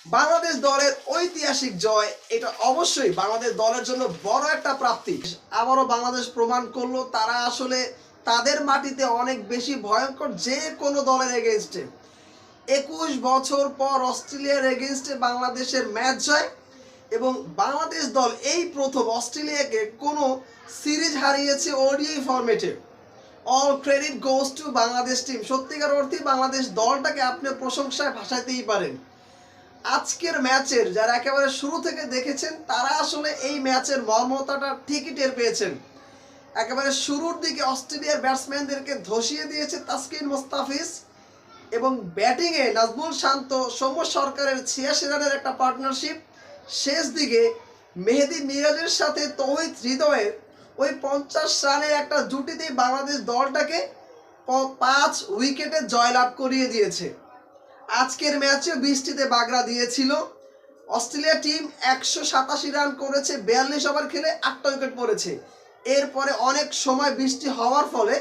বাংলাদেশ দলের ঐতিহাসিক জয়, এটা অবশ্যই বাংলাদেশ দলের জন্য বড় একটা প্রাপ্তি। আবারও বাংলাদেশ প্রমাণ করলো তারা আসলে তাদের মাটিতে অনেক বেশি ভয়ঙ্কর যে কোনো দলের এগেনস্টে। 21 বছর পর অস্ট্রেলিয়ার এগেনস্টে বাংলাদেশের ম্যাচ জয় এবং বাংলাদেশ দল এই প্রথম অস্ট্রেলিয়াকে কোনো সিরিজ হারিয়েছে ওডিআই ফরম্যাটে। All credit goes to Bangladesh team. সত্যিকার অর্থে বাংলাদেশ দলটাকে আপনি প্রশংসায় ভাসাইতেই পারেন। আজকের ম্যাচের যারা একেবারে শুরু থেকে দেখেছেন তারা আসলে এই ম্যাচের মর্মতাটা ঠিকই টের পেয়েছেন। একেবারে শুরুর দিকে অস্ট্রেলিয়ার ব্যাটসম্যানদেরকে ধসিয়ে দিয়েছে তাসকিন মুস্তাফিজ এবং ব্যাটিংয়ে নাজমুল শান্ত, সৌম্য সরকারের 86 রানের একটা পার্টনারশিপ। শেষ দিকে মেহেদী মিরাজের সাথে তৌহিদ হৃদয়ের ওই 50 রানের একটা জুটিতেই বাংলাদেশ দলটাকে 5 উইকেটে জয়লাভ করিয়ে দিয়েছে। আজকের ম্যাচে বৃষ্টিতে বাগড়া দিয়েছিল। অস্ট্রেলিয়া টিম 187 রান করেছে, 42 ওভার খেলে 8টা উইকেট পড়েছে। এরপরে অনেক সময় বৃষ্টি হওয়ার ফলে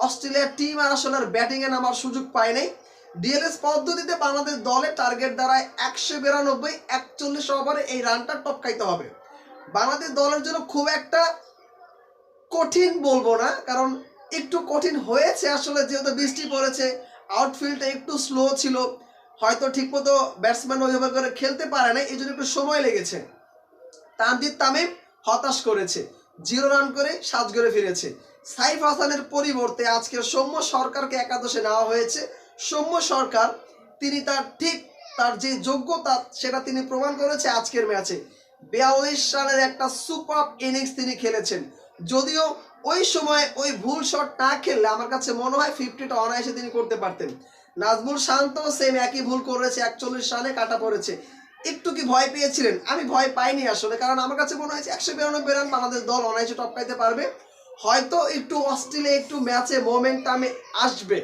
অস্ট্রেলিয়ার টিম আর আসলে ব্যাটিংয়ে নামার সুযোগ পায় নাই। ডিএলএস পদ্ধতিতে বাংলাদেশ দলের টার্গেট দাঁড়ায় 192, 41 ওভারে এই রানটা টপকাইতে হবে। বাংলাদেশ দলের জন্য খুব একটা কঠিন বলবো না, কারণ একটু কঠিন হয়েছে আসলে, যেহেতু বৃষ্টি পড়েছে, আউটফিল্ডটা একটু স্লো ছিল, হয়তো ঠিকমতো ব্যাটসম্যান ওইভাবে করে খেলতে পারে না, এই জন্য একটু সময় লেগেছে। তানজিদ তামিম হতাশ করেছে, 0 রান করে সাজঘরে ফিরেছে। সাইফ হাসানের পরিবর্তে আজকে সৌম্য সরকারকে একাদশে নেওয়া হয়েছে। সৌম্য সরকার তিনি তার যে যোগ্যতা সেটা তিনি প্রমাণ করেছে আজকের ম্যাচে। 42 রানের একটা সুপার ইনিংস তিনি খেলেছেন। যদিও ওই সময় ওই ভুল শট না খেললে আমার কাছে মনে হয় 50টা অনায়াসে তিনি করতে পারতেন। নাজমুল শান্ত সেম একই ভুল করেছে, 41 রানে কাটা পড়েছে। একটু কি ভয় পেয়েছিলেন? আমি ভয় পাইনি আসলে, কারণ আমার কাছে মনে হয়েছে 192 রান বাংলাদেশ দল অনায়াসে টপকাইতে পারবে। হয়তো একটু অস্ট্রেলিয়া একটু ম্যাচে মোমেন্টামে আসবে,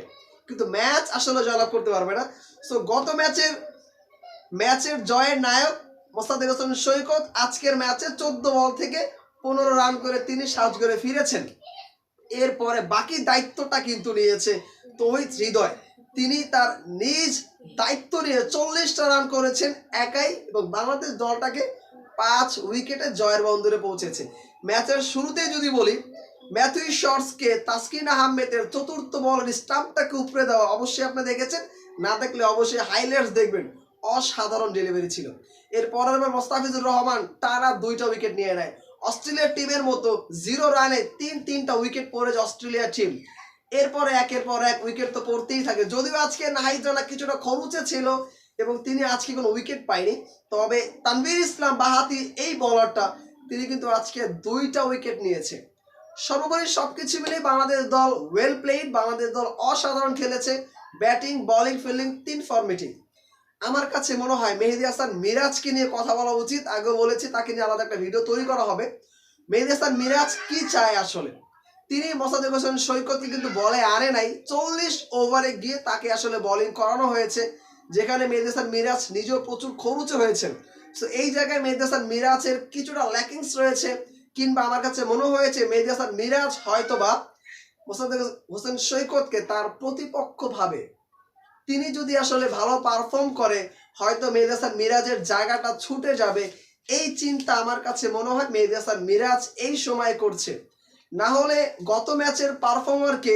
কিন্তু ম্যাচ আসলে জয়লাভ করতে পারবে না। সো গত ম্যাচের জয়ের নায়ক মোস্তাফিজুর রহমান সৈকত আজকের ম্যাচে 14 বল থেকে 15 রান করে তিনি সাজঘরে ফিরেছেন। এরপরে বাকি দায়িত্বটা কিন্তু নিয়েছে তৌহিদ হৃদয়। তিনি তার নিজ দায়িত্ব নিয়ে 40টা রান করেছেন একাই এবং বাংলাদেশ দলটাকে 5 উইকেটে জয়ের বন্দরে পৌঁছেছে। ম্যাচের শুরুতে যদি বলি, ম্যাথিউ শর্টসকে তাসকিন আহমেদের 4র্থ বলের স্টাম্পটাকে উপরে দেওয়া, অবশ্যই আপনি দেখেছেন, না দেখলে অবশ্যই হাইলাইটস দেখবেন। অসাধারণ ডেলিভারি ছিল। এর পরের বার মোস্তাফিজুর রহমান টানা 2টা উইকেট নিয়ে নেয়। অস্ট্রেলিয়ার টিমের মতো 0 রানে 3টা উইকেট পড়েছে অস্ট্রেলিয়ার টিম। এরপরে একের পর এক উইকেট তো পড়তেই থাকে। যদিও আজকে নাহিদ রানা কিছুটা খরুচে ছিল এবং তিনি আজকে কোনো উইকেট পায়নি, তবে তানভীর ইসলাম বাহাতি এই বোলারটা তিনি কিন্তু আজকে 2টা উইকেট নিয়েছে। সর্বোপরি সবকিছু মিলে বাংলাদেশ দল ওয়েল প্লেড, বাংলাদেশ দল অসাধারণ খেলেছে। ব্যাটিং, বোলিং, ফিল্ডিং 3 ফরম্যাটে। আমার কাছে মনে হয় মেহেদী হাসান মিরাজকে নিয়ে কথা বলা উচিত। আগে বলেছি তাকে নিয়ে আলাদা একটা ভিডিও তৈরি করা হবে। মেহেদী হাসান মিরাজ কি চায় আসলে? তিনি মোস্তাফিজুর রহমান সৈকতকে কিন্তু বলে আনে নাই, 40 ওভারে গিয়ে তাকে আসলে বোলিং করানো হয়েছে, যেখানে মেহেদী হাসান মিরাজ নিজেও প্রচুর খরুচে হয়েছেন। সো এই জায়গায় মেহেদী হাসান মিরাজের কিছুটা ল্যাকিংস রয়েছে, কিংবা আমার কাছে মনে হয়েছে মেহেদী হাসান মিরাজ হয়তোবা মোস্তাফিজুর হোসেন সৈকতকে তার প্রতিপক্ষ ভাবে। তিনি যদি আসলে ভালো পারফর্ম করে হয়তো মেহেদী হাসান মিরাজের জায়গাটা ছুটে যাবে, এই চিন্তা আমার কাছে মনে হয় মেহেদী হাসান মিরাজ এই সময় করছে। না হলে গত ম্যাচের পারফর্মারকে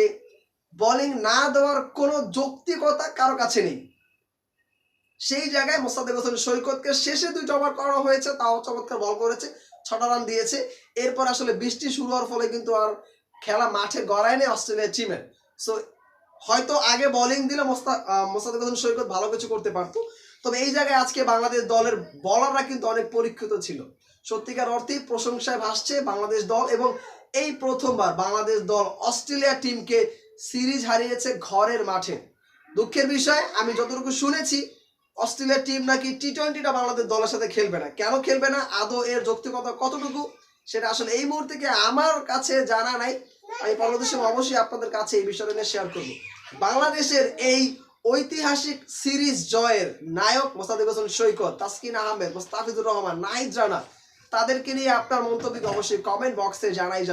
বোলিং না দেওয়ার কোনো যৌক্তিকতা কারো কাছে নেই। সেই জায়গায় মোস্তাফিজুর হোসেন সৈকতকে শেষে 2টা ওভার করা হয়েছে, তাও চমৎকার বল করেছে, 6টা রান দিয়েছে। এরপর আসলে বৃষ্টি শুরু হওয়ার ফলে কিন্তু আর খেলা মাঠে গড়ায় নেই অস্ট্রেলিয়ার টিমের। সো হয়তো আগে বোলিং দিলে মোস্তাফিজুর হোসেন সৈকত ভালো কিছু করতে পারতো। তবে এই জায়গায় আজকে বাংলাদেশ দলের বলাররা কিন্তু অনেক পরীক্ষিত ছিল। সত্যিকার অর্থেই প্রশংসায় ভাসছে বাংলাদেশ দল এবং এই প্রথমবার বাংলাদেশ দল অস্ট্রেলিয়া টিমকে সিরিজ হারিয়েছে ঘরের মাঠে। দুঃখের বিষয়, আমি যতটুকু শুনেছি অস্ট্রেলিয়ার টিম নাকি টি-20টা বাংলাদেশ দলের সাথে খেলবে না। কেন খেলবে না, আদৌ এর যৌক্তিকতা কতটুকু, সেটা আসলে এই মুহূর্তে আমার কাছে জানা নাই। আমি পরবর্তী সময় অবশ্যই আপনাদের কাছে এই বিষয়টা নিয়ে শেয়ার করব। বাংলাদেশের এই ঐতিহাসিক সিরিজ জয়ের নায়ক মোস্তাফিজুর হোসেন সৈকত, তাসকিন আহমেদ, মোস্তাফিজুর রহমান, নাহিদ রানা, তাদেরকে নিয়ে আপনার মন্তব্য অবশ্যই কমেন্ট বক্সে জানাই যাবে।